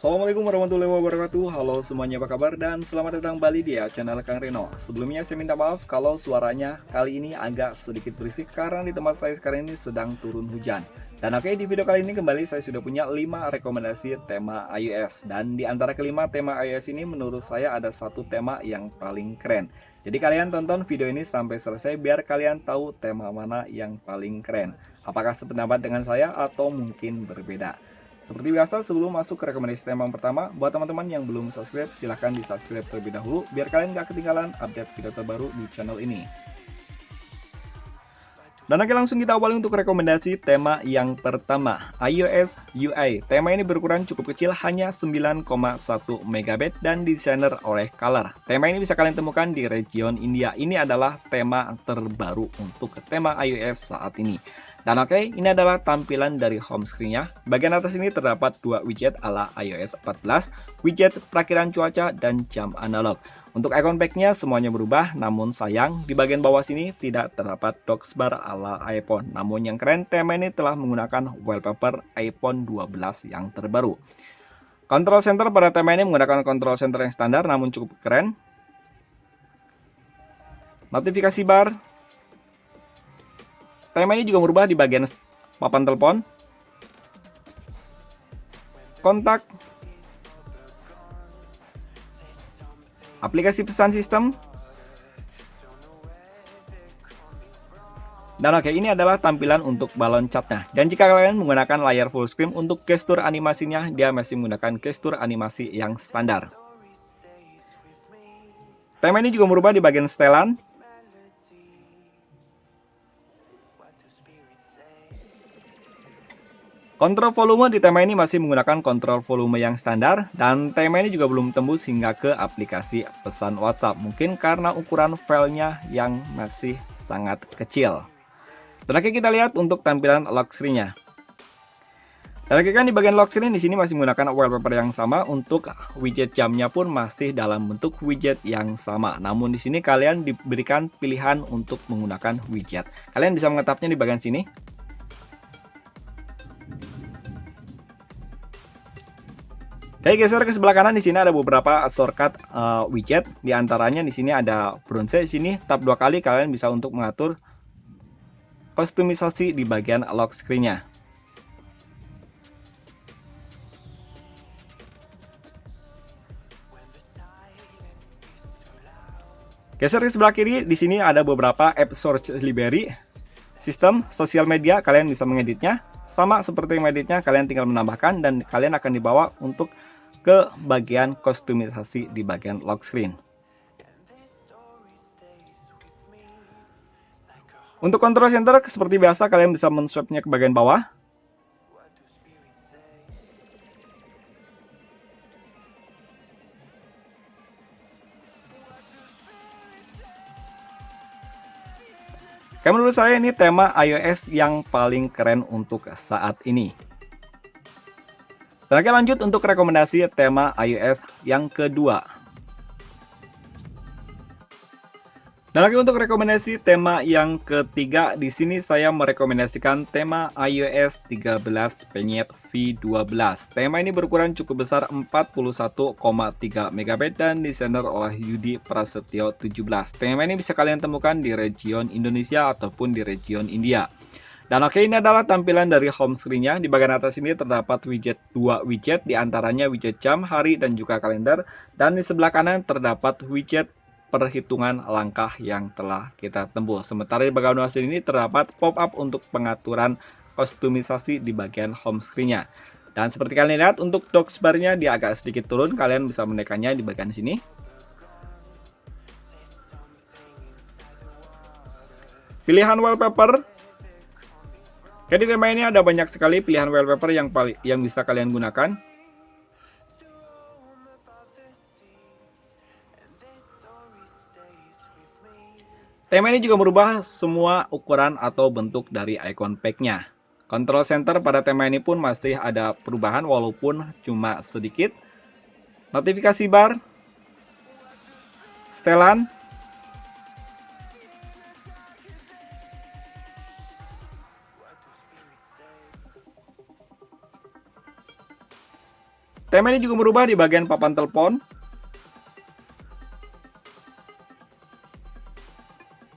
Assalamualaikum warahmatullahi wabarakatuh. Halo semuanya, apa kabar? Dan selamat datang kembali di channel Kang Reno. Sebelumnya saya minta maaf kalau suaranya kali ini agak sedikit berisik karena di tempat saya sekarang ini sedang turun hujan. Dan oke, di video kali ini kembali saya sudah punya 5 rekomendasi tema iOS. Dan di antara kelima tema iOS ini menurut saya ada satu tema yang paling keren. Jadi kalian tonton video ini sampai selesai biar kalian tahu tema mana yang paling keren. Apakah sependapat dengan saya atau mungkin berbeda? Seperti biasa, sebelum masuk ke rekomendasi tema yang pertama, buat teman-teman yang belum subscribe, silahkan di subscribe terlebih dahulu, biar kalian gak ketinggalan update video terbaru di channel ini. Dan oke, langsung kita awali untuk rekomendasi tema yang pertama, iOS UI. Tema ini berukuran cukup kecil, hanya 9,1 MB dan desainer oleh Color. Tema ini bisa kalian temukan di region India. Ini adalah tema terbaru untuk tema iOS saat ini. Dan oke, ini adalah tampilan dari home screen-nya. Bagian atas ini terdapat dua widget ala iOS 14, widget perakiran cuaca dan jam analog. Untuk icon back-nya semuanya berubah, namun sayang di bagian bawah sini tidak terdapat docksbar ala iPhone. Namun yang keren, tema ini telah menggunakan wallpaper iPhone 12 yang terbaru. Control center pada tema ini menggunakan control center yang standar namun cukup keren. Notifikasi bar. Tema ini juga berubah di bagian papan telepon, kontak, aplikasi pesan sistem, dan oke, ini adalah tampilan untuk balon catnya. Dan jika kalian menggunakan layar full screen, untuk gestur animasinya dia masih menggunakan gestur animasi yang standar. Tema ini juga berubah di bagian setelan, kontrol volume di tema ini masih menggunakan kontrol volume yang standar, dan tema ini juga belum tembus hingga ke aplikasi pesan WhatsApp, mungkin karena ukuran filenya yang masih sangat kecil. Dan oke, kita lihat untuk tampilan lock screen-nya. Dan oke, kan di bagian lock screen di sini masih menggunakan wallpaper yang sama, untuk widget jamnya pun masih dalam bentuk widget yang sama. Namun di sini kalian diberikan pilihan untuk menggunakan widget. Kalian bisa mengetapnya di bagian sini. Oke, geser ke sebelah kanan, di sini ada beberapa shortcut widget. Di antaranya di sini ada bronze. Di sini tap 2 kali kalian bisa untuk mengatur kustomisasi di bagian lock screen-nya. Geser ke sebelah kiri, di sini ada beberapa app search library. Sistem sosial media, kalian bisa mengeditnya. Sama seperti mengeditnya, kalian tinggal menambahkan dan kalian akan dibawa untuk ke bagian kustomisasi di bagian lock screen. Untuk control center seperti biasa kalian bisa men-swipe-nya ke bagian bawah. Kayak menurut saya ini tema iOS yang paling keren untuk saat ini. Dan oke, lanjut untuk rekomendasi tema iOS yang kedua. Dan oke, untuk rekomendasi tema yang ketiga, di sini saya merekomendasikan tema iOS 13 penyet V12. Tema ini berukuran cukup besar 41,3 MB dan desainer oleh Yudi Prasetyo 17. Tema ini bisa kalian temukan di region Indonesia ataupun di region India. Dan oke, ini adalah tampilan dari home screen-nya. Di bagian atas ini terdapat dua widget, diantaranya widget jam, hari, dan juga kalender. Dan di sebelah kanan terdapat widget perhitungan langkah yang telah kita tempuh. Sementara di bagian bawah sini terdapat pop-up untuk pengaturan kustomisasi di bagian home screen-nya. Dan seperti kalian lihat, untuk docksbar-nya dia agak sedikit turun. Kalian bisa menekannya di bagian sini. Pilihan wallpaper. Jadi tema ini ada banyak sekali pilihan wallpaper yang bisa kalian gunakan. Tema ini juga merubah semua ukuran atau bentuk dari icon pack-nya. Control center pada tema ini pun masih ada perubahan walaupun cuma sedikit. Notifikasi bar, setelan, Tema ini juga berubah di bagian papan telepon,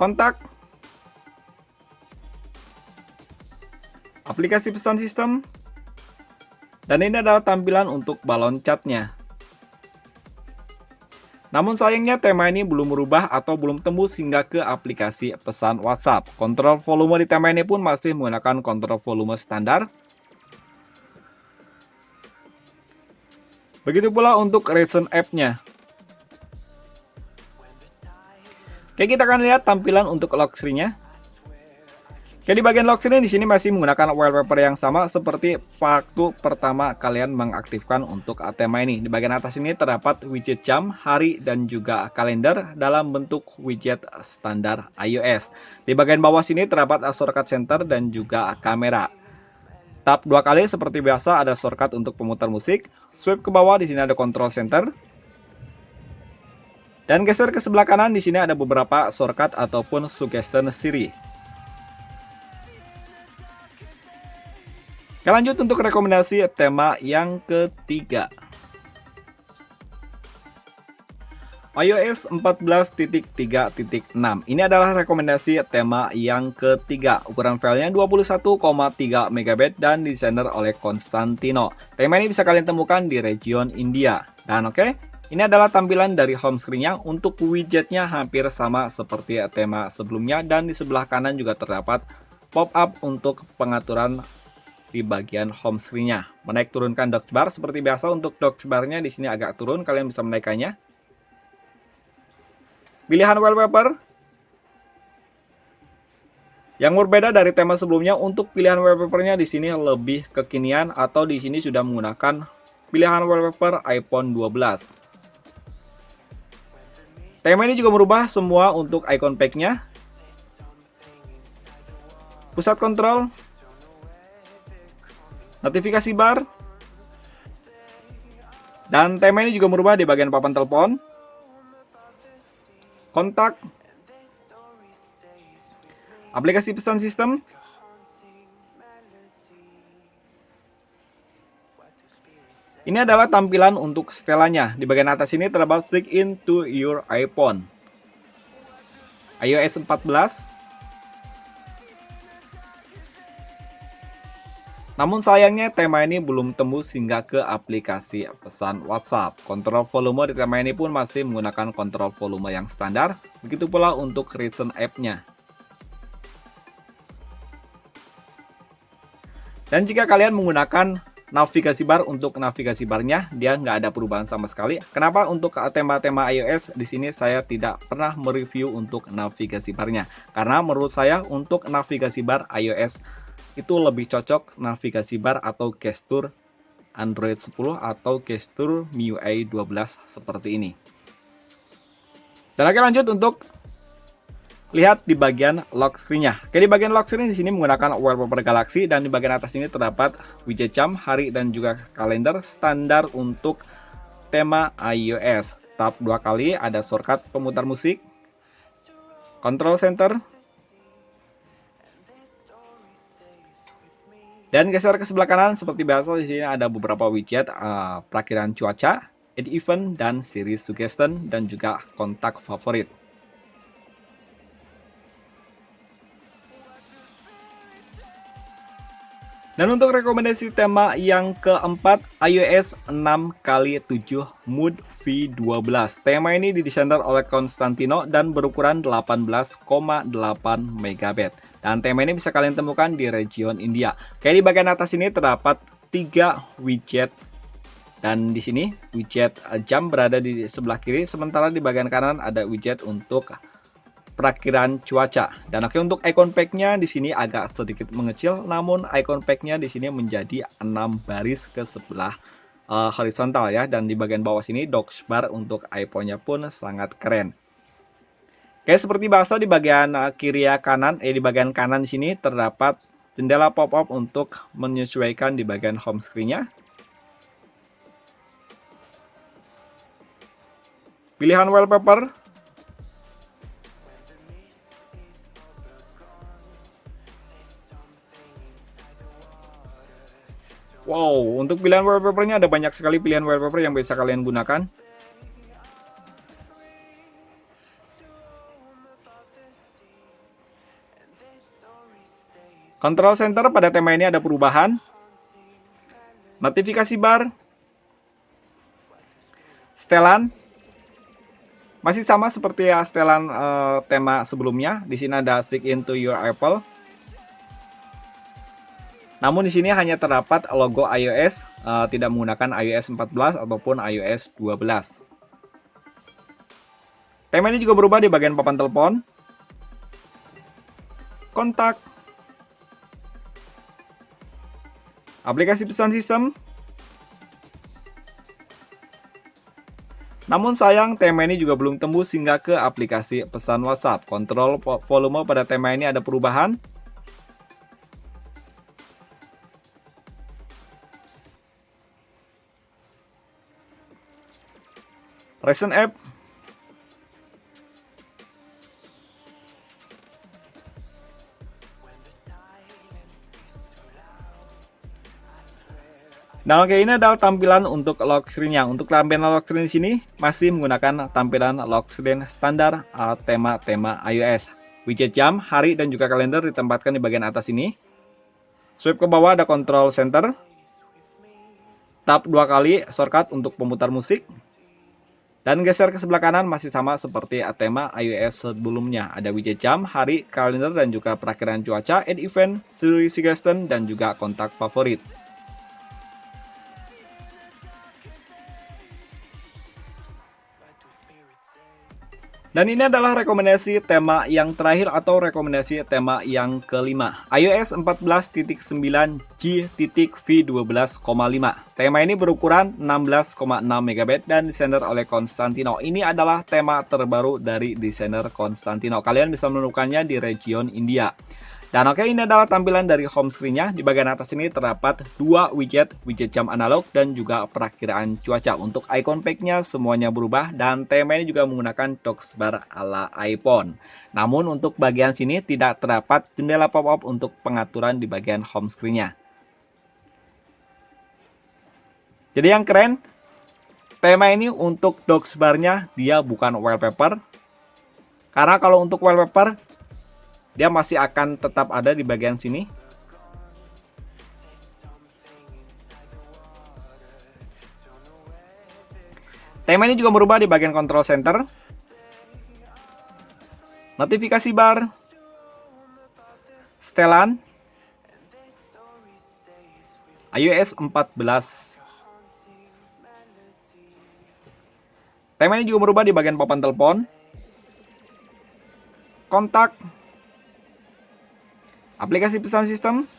kontak, aplikasi pesan sistem, dan ini adalah tampilan untuk balon catnya. Namun sayangnya tema ini belum berubah atau belum tembus hingga ke aplikasi pesan WhatsApp. Kontrol volume di tema ini pun masih menggunakan kontrol volume standar. Begitu pula untuk recent app-nya. Oke, kita akan lihat tampilan untuk lock screen-nya. Oke, di bagian lock screen di sini masih menggunakan wallpaper yang sama seperti waktu pertama kalian mengaktifkan untuk tema ini. Di bagian atas ini terdapat widget jam, hari, dan juga kalender dalam bentuk widget standar iOS. Di bagian bawah sini terdapat shortcut center dan juga kamera. Tap dua kali seperti biasa ada shortcut untuk pemutar musik. Swipe ke bawah di sini ada control center. Dan geser ke sebelah kanan di sini ada beberapa shortcut ataupun suggestion Siri. Oke, lanjut untuk rekomendasi tema yang ketiga. iOS 14.3.6. Ini adalah rekomendasi tema yang ketiga. Ukuran filenya 21,3 MB dan desainer oleh Constantino. Tema ini bisa kalian temukan di region India. Dan oke, ini adalah tampilan dari home screen-nya. Untuk widgetnya hampir sama seperti tema sebelumnya dan di sebelah kanan juga terdapat pop-up untuk pengaturan di bagian home screen-nya. Menaik turunkan dock bar seperti biasa. Untuk dock bar-nya di sini agak turun, kalian bisa menaikkannya. Pilihan wallpaper yang berbeda dari tema sebelumnya. Untuk pilihan wallpaper-nya di sini lebih kekinian atau di sini sudah menggunakan pilihan wallpaper iPhone 12. Tema ini juga merubah semua untuk icon pack-nya, pusat kontrol, notifikasi bar, dan tema ini juga merubah di bagian papan telepon, kontak, aplikasi pesan sistem, ini adalah tampilan untuk setelannya. Di bagian atas ini terdapat Sign in to your iPhone, iOS 14. Namun sayangnya tema ini belum tembus hingga ke aplikasi pesan WhatsApp. Kontrol volume di tema ini pun masih menggunakan kontrol volume yang standar. Begitu pula untuk recent app-nya. Dan jika kalian menggunakan navigasi bar, untuk navigasi barnya dia nggak ada perubahan sama sekali. Kenapa untuk tema-tema iOS di sini saya tidak pernah mereview untuk navigasi barnya? Karena menurut saya untuk navigasi bar iOS itu lebih cocok navigasi bar atau gestur Android 10 atau gestur MIUI 12 seperti ini. Dan oke, lanjut untuk lihat di bagian lock screen-nya. Oke, di bagian lock screen di sini menggunakan wallpaper Galaxy dan di bagian atas ini terdapat widget jam, hari, dan juga kalender standar untuk tema iOS. Tap dua kali ada shortcut pemutar musik, control center, dan geser ke sebelah kanan seperti biasa di sini ada beberapa widget perakiran cuaca, add event, dan series suggestion, dan juga kontak favorit. Dan untuk rekomendasi tema yang keempat, iOS 6x7 Mood V12. Tema ini didesain oleh Constantino dan berukuran 18,8 MB. Dan tema ini bisa kalian temukan di region India. Kayak di bagian atas ini terdapat 3 widget. Dan di sini widget jam berada di sebelah kiri, sementara di bagian kanan ada widget untuk perakiran cuaca. Dan oke, untuk icon pack-nya di sini agak sedikit mengecil, namun icon pack-nya di sini menjadi 6 baris ke sebelah horizontal ya. Dan di bagian bawah sini dock bar untuk iPhone-nya pun sangat keren. Oke, seperti biasa di bagian kiri kanan, di bagian kanan di sini terdapat jendela pop-up untuk menyesuaikan di bagian home screen-nya. Pilihan wallpaper, Wow, untuk pilihan wallpapernya ada banyak sekali pilihan wallpaper yang bisa kalian gunakan. Control center pada tema ini ada perubahan. Notifikasi bar, setelan, masih sama seperti ya setelan tema sebelumnya. Di sini ada stick into your Apple. Namun di sini hanya terdapat logo iOS, tidak menggunakan iOS 14 ataupun iOS 12. Tema ini juga berubah di bagian papan telepon, kontak, aplikasi pesan sistem. Namun sayang, tema ini juga belum tembus hingga ke aplikasi pesan WhatsApp. Kontrol volume pada tema ini ada perubahan. Recent app, nah oke, ini adalah tampilan untuk lock screen-nya. Untuk tampilan lock screen di sini masih menggunakan tampilan lock screen standar tema-tema iOS. Widget jam, hari, dan juga kalender ditempatkan di bagian atas ini. Swipe ke bawah ada control center. Tap 2 kali shortcut untuk pemutar musik. Dan geser ke sebelah kanan masih sama seperti tema iOS sebelumnya. Ada widget jam, hari, kalender, dan juga perakiraan cuaca, add event, Siri suggestion, dan juga kontak favorit. Dan ini adalah rekomendasi tema yang terakhir atau rekomendasi tema yang kelima. iOS 14.9 G.V12,5. Tema ini berukuran 16,6 MB dan desainer oleh Konstantino. Ini adalah tema terbaru dari desainer Konstantino. Kalian bisa menemukannya di region India. Dan oke, ini adalah tampilan dari home screen-nya. Di bagian atas ini terdapat dua widget jam analog dan juga perakiraan cuaca. Untuk icon pack-nya semuanya berubah dan tema ini juga menggunakan touchbar ala iPhone. Namun untuk bagian sini tidak terdapat jendela pop-up untuk pengaturan di bagian home screen-nya. Jadi yang keren, tema ini untuk touchbar-nya dia bukan wallpaper. Karena kalau untuk wallpaper dia masih akan tetap ada di bagian sini. Tema ini juga berubah di bagian control center. Notifikasi bar. Setelan. iOS 14. Tema ini juga berubah di bagian papan telepon. Kontak. Aplikasi pesan sistem,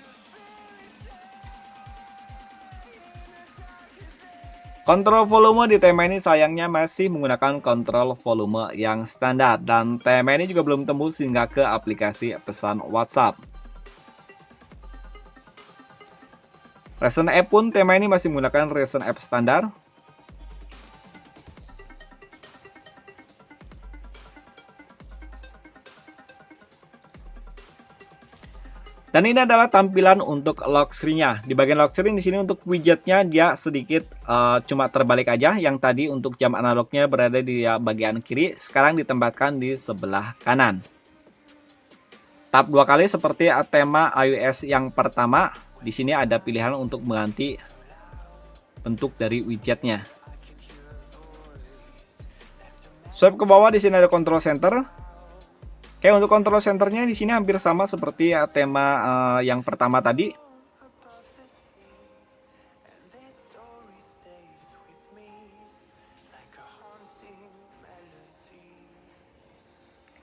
kontrol volume di tema ini sayangnya masih menggunakan kontrol volume yang standar. Dan tema ini juga belum tembus hingga ke aplikasi pesan WhatsApp. Recent app pun tema ini masih menggunakan recent app standar. Dan ini adalah tampilan untuk lock screen-nya. Di bagian lock screen di sini untuk widgetnya dia sedikit cuma terbalik aja. Yang tadi untuk jam analognya berada di bagian kiri, sekarang ditempatkan di sebelah kanan. Tap 2 kali seperti tema iOS yang pertama. Di sini ada pilihan untuk mengganti bentuk dari widgetnya. Swipe ke bawah, di sini ada control center. Oke, untuk control centernya di sini hampir sama seperti tema yang pertama tadi.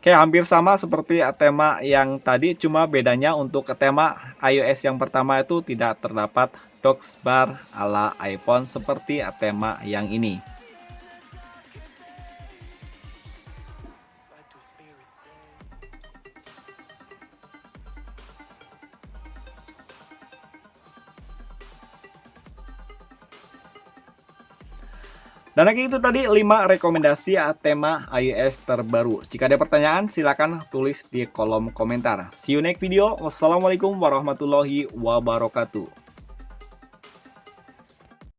Oke, hampir sama seperti tema yang tadi, cuma bedanya untuk tema iOS yang pertama itu tidak terdapat touchbar ala iPhone seperti tema yang ini. Dan oke, itu tadi 5 rekomendasi tema iOS terbaru. Jika ada pertanyaan silakan tulis di kolom komentar. See you next video. Wassalamualaikum warahmatullahi wabarakatuh.